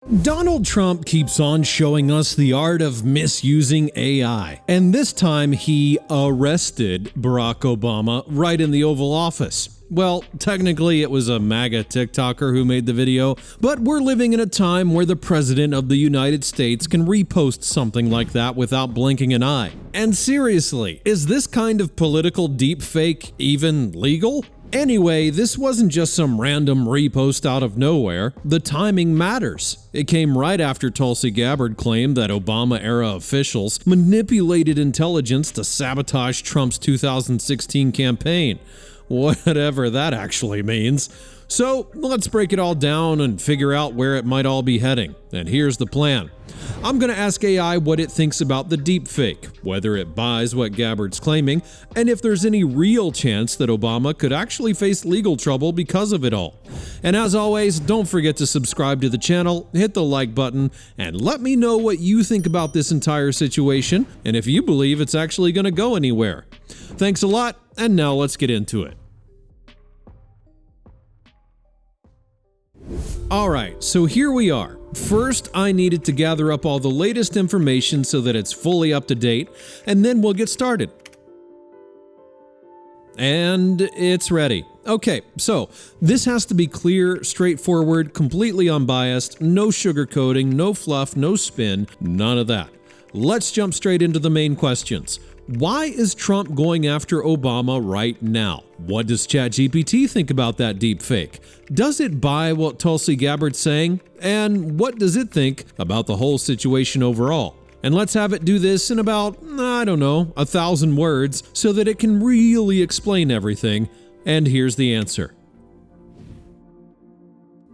Donald Trump keeps on showing us the art of misusing AI, and this time he arrested Barack Obama right in the Oval Office. Well, technically it was a MAGA TikToker who made the video, but we're living in a time where the President of the United States can repost something like that without blinking an eye. And seriously, is this kind of political deepfake even legal? Anyway, this wasn't just some random repost out of nowhere. The timing matters. It came right after Tulsi Gabbard claimed that Obama-era officials manipulated intelligence to sabotage Trump's 2016 campaign. Whatever that actually means. So let's break it all down and figure out where it might all be heading. And here's the plan. I'm going to ask AI what it thinks about the deepfake, whether it buys what Gabbard's claiming, and if there's any real chance that Obama could actually face legal trouble because of it all. And as always, don't forget to subscribe to the channel, hit the like button, and let me know what you think about this entire situation, and if you believe it's actually going to go anywhere. Thanks a lot, and now let's get into it. Alright, so here we are. First, I needed to gather up all the latest information so that it's fully up to date, and then we'll get started. And it's ready. Okay, so this has to be clear, straightforward, completely unbiased, no sugarcoating, no fluff, no spin, none of that. Let's jump straight into the main questions. Why is Trump going after Obama right now? What does ChatGPT think about that deepfake? Does it buy what Tulsi Gabbard's saying? And what does it think about the whole situation overall? And let's have it do this in about, 1,000 words so that it can really explain everything. And here's the answer.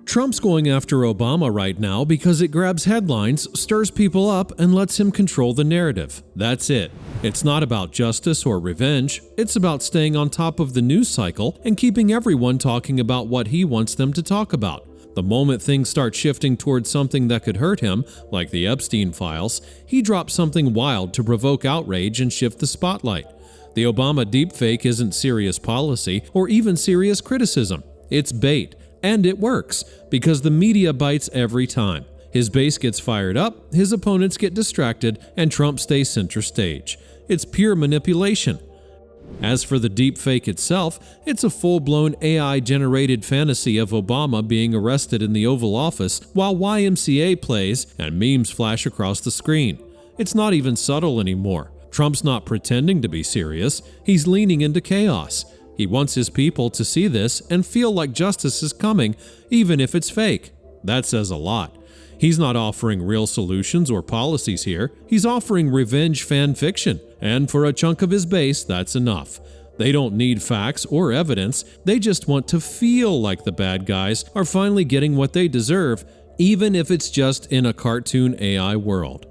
Trump's going after Obama right now because it grabs headlines, stirs people up, and lets him control the narrative. That's it. It's not about justice or revenge. It's about staying on top of the news cycle and keeping everyone talking about what he wants them to talk about. The moment things start shifting towards something that could hurt him, like the Epstein files, he drops something wild to provoke outrage and shift the spotlight. The Obama deepfake isn't serious policy or even serious criticism. It's bait. And it works, because the media bites every time. His base gets fired up, his opponents get distracted, and Trump stays center stage. It's pure manipulation. As for the deepfake itself, it's a full-blown AI-generated fantasy of Obama being arrested in the Oval Office while YMCA plays and memes flash across the screen. It's not even subtle anymore. Trump's not pretending to be serious, he's leaning into chaos. He wants his people to see this and feel like justice is coming, even if it's fake. That says a lot. He's not offering real solutions or policies here. He's offering revenge fan fiction, and for a chunk of his base, that's enough. They don't need facts or evidence. They just want to feel like the bad guys are finally getting what they deserve, even if it's just in a cartoon AI world.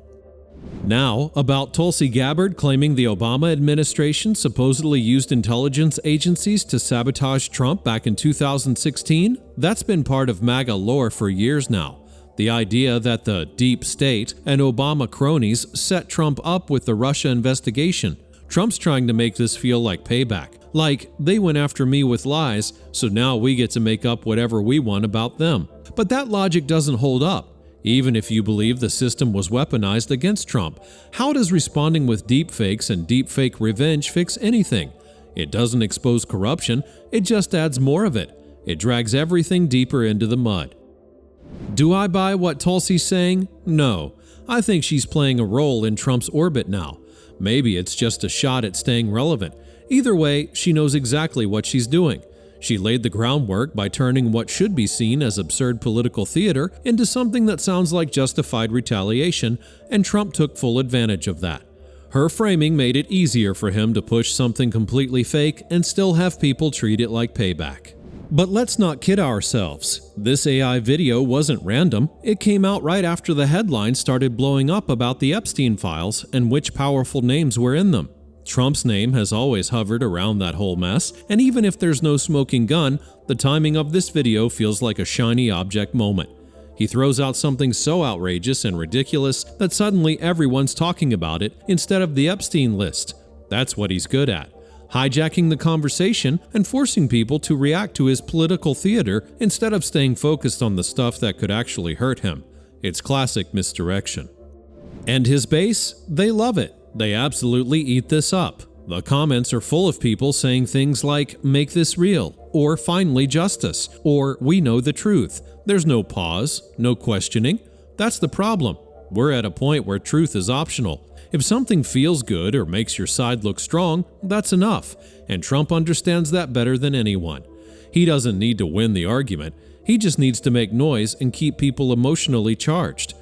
Now, about Tulsi Gabbard claiming the Obama administration supposedly used intelligence agencies to sabotage Trump back in 2016, that's been part of MAGA lore for years now. The idea that the deep state and Obama cronies set Trump up with the Russia investigation. Trump's trying to make this feel like payback. Like, they went after me with lies, so now we get to make up whatever we want about them. But that logic doesn't hold up. Even if you believe the system was weaponized against Trump, how does responding with deepfakes and deepfake revenge fix anything? It doesn't expose corruption, it just adds more of it. It drags everything deeper into the mud. Do I buy what Tulsi's saying? No. I think she's playing a role in Trump's orbit now. Maybe it's just a shot at staying relevant. Either way, she knows exactly what she's doing. She laid the groundwork by turning what should be seen as absurd political theater into something that sounds like justified retaliation, and Trump took full advantage of that. Her framing made it easier for him to push something completely fake and still have people treat it like payback. But let's not kid ourselves. This AI video wasn't random. It came out right after the headlines started blowing up about the Epstein files and which powerful names were in them. Trump's name has always hovered around that whole mess, and even if there's no smoking gun, the timing of this video feels like a shiny object moment. He throws out something so outrageous and ridiculous that suddenly everyone's talking about it instead of the Epstein list. That's what he's good at. Hijacking the conversation and forcing people to react to his political theater instead of staying focused on the stuff that could actually hurt him. It's classic misdirection. And his base? They love it. They absolutely eat this up. The comments are full of people saying things like, "Make this real," or "Finally justice," or "We know the truth." There's no pause, no questioning. That's the problem. We're at a point where truth is optional. If something feels good or makes your side look strong, that's enough, and Trump understands that better than anyone. He doesn't need to win the argument. He just needs to make noise and keep people emotionally charged.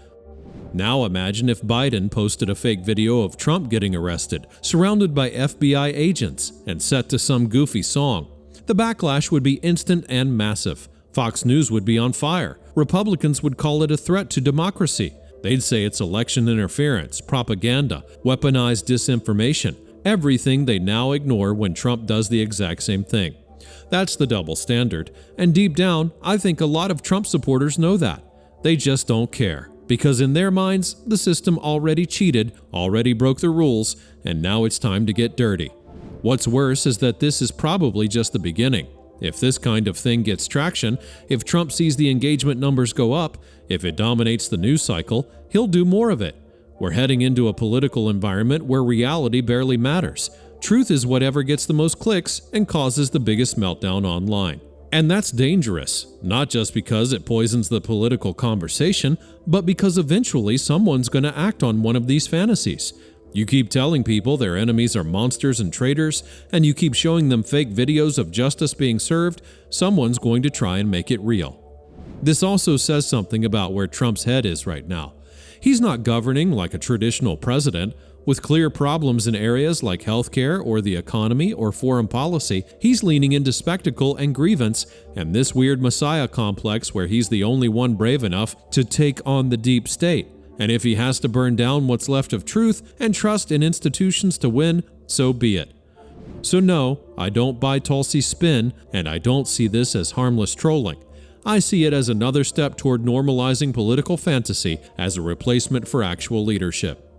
Now imagine if Biden posted a fake video of Trump getting arrested, surrounded by FBI agents, and set to some goofy song. The backlash would be instant and massive. Fox News would be on fire. Republicans would call it a threat to democracy. They'd say it's election interference, propaganda, weaponized disinformation, everything they now ignore when Trump does the exact same thing. That's the double standard, and deep down, I think a lot of Trump supporters know that. They just don't care. Because in their minds, the system already cheated, already broke the rules, and now it's time to get dirty. What's worse is that this is probably just the beginning. If this kind of thing gets traction, if Trump sees the engagement numbers go up, if it dominates the news cycle, he'll do more of it. We're heading into a political environment where reality barely matters. Truth is whatever gets the most clicks and causes the biggest meltdown online. And that's dangerous, not just because it poisons the political conversation, but because eventually someone's going to act on one of these fantasies. You keep telling people their enemies are monsters and traitors, and you keep showing them fake videos of justice being served, someone's going to try and make it real. This also says something about where Trump's head is right now. He's not governing like a traditional president. With clear problems in areas like healthcare or the economy or foreign policy, he's leaning into spectacle and grievance and this weird messiah complex where he's the only one brave enough to take on the deep state. And if he has to burn down what's left of truth and trust in institutions to win, so be it. So no, I don't buy Tulsi's spin, and I don't see this as harmless trolling. I see it as another step toward normalizing political fantasy as a replacement for actual leadership.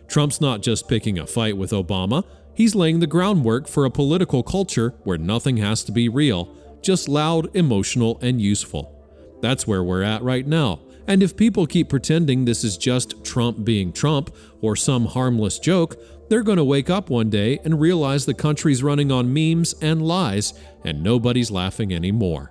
Trump's not just picking a fight with Obama, he's laying the groundwork for a political culture where nothing has to be real, just loud, emotional, and useful. That's where we're at right now, and if people keep pretending this is just Trump being Trump or some harmless joke, they're going to wake up one day and realize the country's running on memes and lies, and nobody's laughing anymore.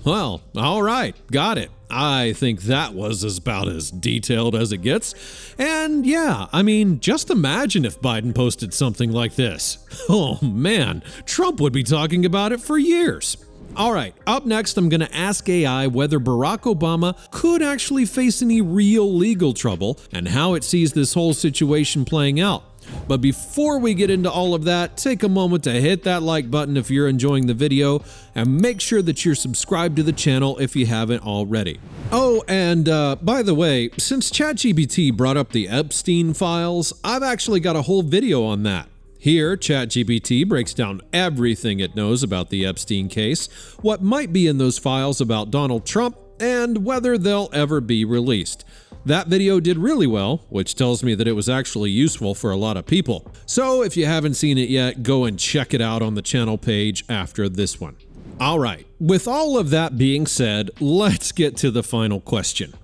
Well, all right, got it. I think that was about as detailed as it gets. And yeah, I mean, just imagine if Biden posted something like this. Oh man, Trump would be talking about it for years. All right, up next, I'm going to ask AI whether Barack Obama could actually face any real legal trouble and how it sees this whole situation playing out. But before we get into all of that, take a moment to hit that like button if you're enjoying the video, and make sure that you're subscribed to the channel if you haven't already. Oh, and by the way, since ChatGPT brought up the Epstein files, I've actually got a whole video on that. Here, ChatGPT breaks down everything it knows about the Epstein case, what might be in those files about Donald Trump, and whether they'll ever be released. That video did really well, which tells me that it was actually useful for a lot of people. So if you haven't seen it yet, go and check it out on the channel page after this one. All right, with all of that being said, let's get to the final question.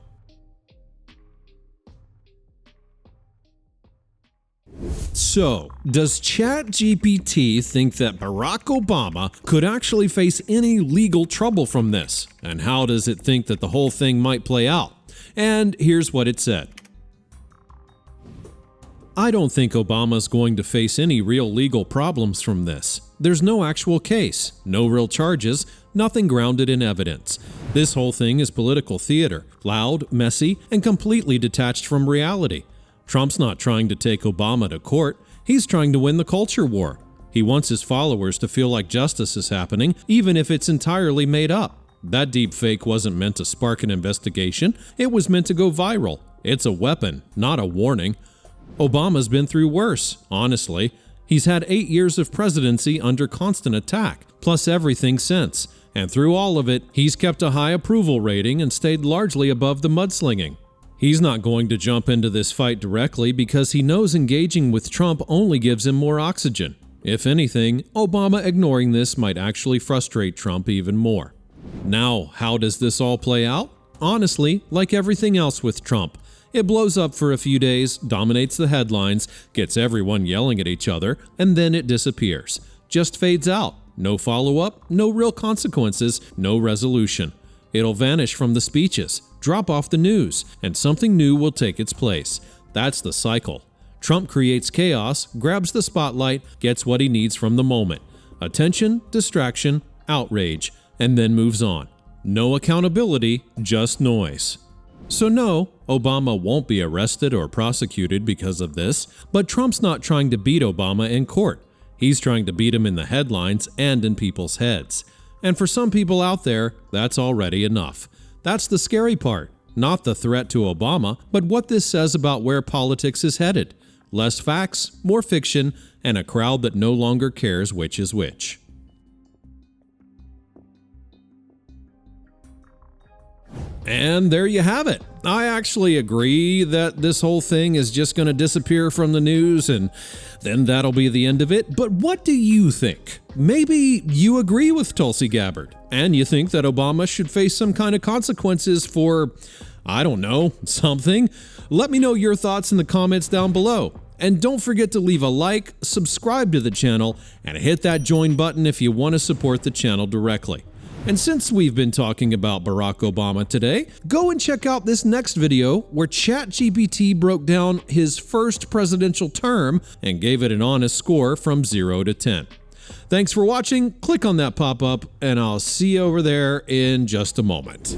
So, does ChatGPT think that Barack Obama could actually face any legal trouble from this? And how does it think that the whole thing might play out? And here's what it said. I don't think Obama's going to face any real legal problems from this. There's no actual case, no real charges, nothing grounded in evidence. This whole thing is political theater, loud, messy, and completely detached from reality. Trump's not trying to take Obama to court, he's trying to win the culture war. He wants his followers to feel like justice is happening, even if it's entirely made up. That deepfake wasn't meant to spark an investigation, it was meant to go viral. It's a weapon, not a warning. Obama's been through worse, honestly. He's had 8 years of presidency under constant attack, plus everything since. And through all of it, he's kept a high approval rating and stayed largely above the mudslinging. He's not going to jump into this fight directly because he knows engaging with Trump only gives him more oxygen. If anything, Obama ignoring this might actually frustrate Trump even more. Now, how does this all play out? Honestly, like everything else with Trump, it blows up for a few days, dominates the headlines, gets everyone yelling at each other, and then it disappears. Just fades out. No follow-up, no real consequences, no resolution. It'll vanish from the speeches, drop off the news, and something new will take its place. That's the cycle. Trump creates chaos, grabs the spotlight, gets what he needs from the moment. Attention, distraction, outrage, and then moves on. No accountability, just noise. So no, Obama won't be arrested or prosecuted because of this, but Trump's not trying to beat Obama in court. He's trying to beat him in the headlines and in people's heads. And for some people out there, that's already enough. That's the scary part, not the threat to Obama, but what this says about where politics is headed. Less facts, more fiction, and a crowd that no longer cares which is which. And there you have it. I actually agree that this whole thing is just going to disappear from the news and then that'll be the end of it. But what do you think? Maybe you agree with Tulsi Gabbard and you think that Obama should face some kind of consequences for, I don't know, something. Let me know your thoughts in the comments down below. And don't forget to leave a like, subscribe to the channel, and hit that join button if you want to support the channel directly. And since we've been talking about Barack Obama today, go and check out this next video where ChatGPT broke down his first presidential term and gave it an honest score from 0 to 10. Thanks for watching, click on that pop-up, and I'll see you over there in just a moment.